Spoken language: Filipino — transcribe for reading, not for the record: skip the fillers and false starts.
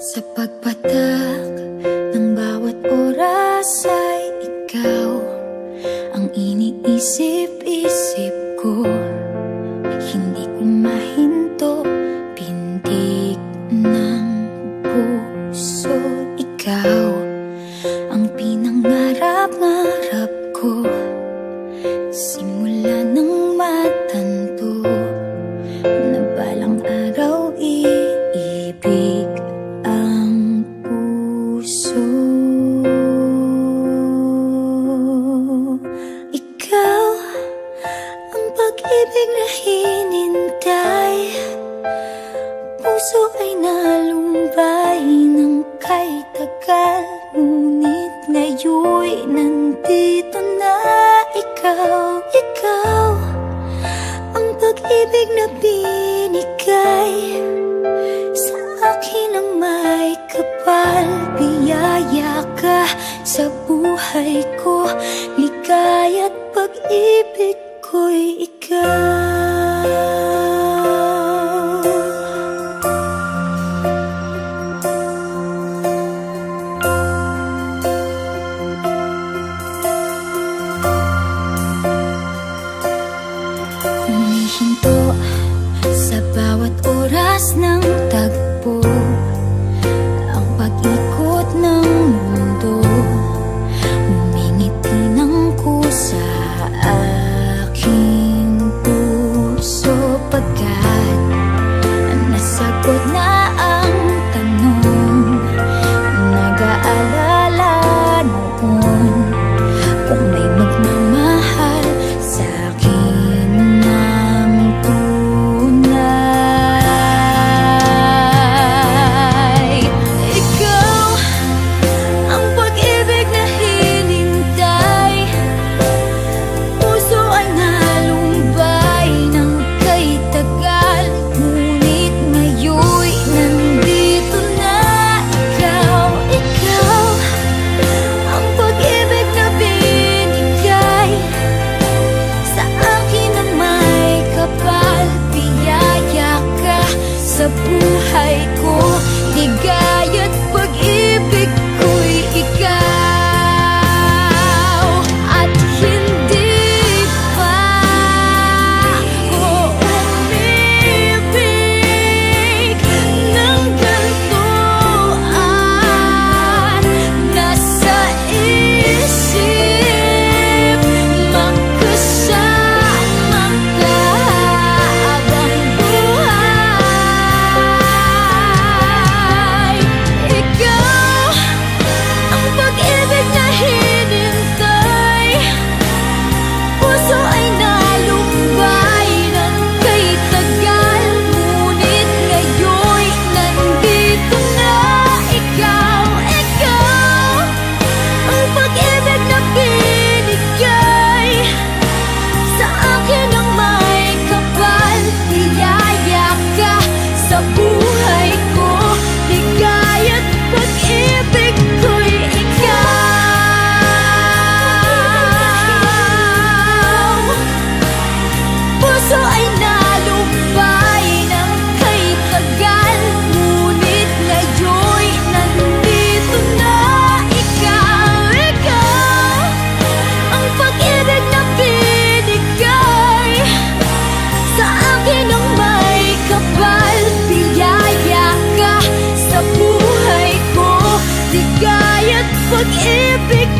Sa pagpatak ng bawat oras ay ikaw ang iniisip-isip ko. Hindi ko mahinto, pintig ng puso. Ikaw ang pinangarap-ngarap ko, simula ng matanto na balang araw iibig ang puso. Ikaw ang pag-ibig na hinintay, puso ay nalumbay ng kay tagal, ngunit ngayon'y nandito na ikaw. Ikaw ang pag-ibig na binigay sa akin ang may kapal. Biyaya ka sa buhay ko, ligaya't pag-ibig ko'y ikaw. Humihinto sa bawat oras ng tagpo, ang pag-ikot ng mundo, umingiti ng kusa aking puso. Pagkat nasagot na ang tanong, nag-aalala noon kung may magmamahal sa akin ng tunay. Ikaw ang pag-ibig na hinintay, puso ay nalumbay ng kay tagal, ngunit ngayon'y nandito na ikaw. Ikaw ang pag-ibig na binigay sa akin ang may kapal. Biyaya ka sa buhay ko, ligaya't pag-ibig ko'y ikaw. At hindi pa ako umibig ng gantuan. Nasa isip magkasama ka habang buhay. Ikaw ang pag-ibig na hinintay, puso ay nalumbay ng kay tagal, ngunit ngayon'y nandito na ikaw. Ikaw ang pag-ibig na binigay sa akin ang may kapal. Biyaya ka sa buhay ko, ligaya't pag-ibig ko'y ikaw. Puso ay nalumbay ng kay tagal, ngunit ngayon'y nandito na ikaw. Ikaw ang pag-ibig na binigay sa akin ang may kapal. Biyaya ka sa buhay ko, ligaya't pag-ibig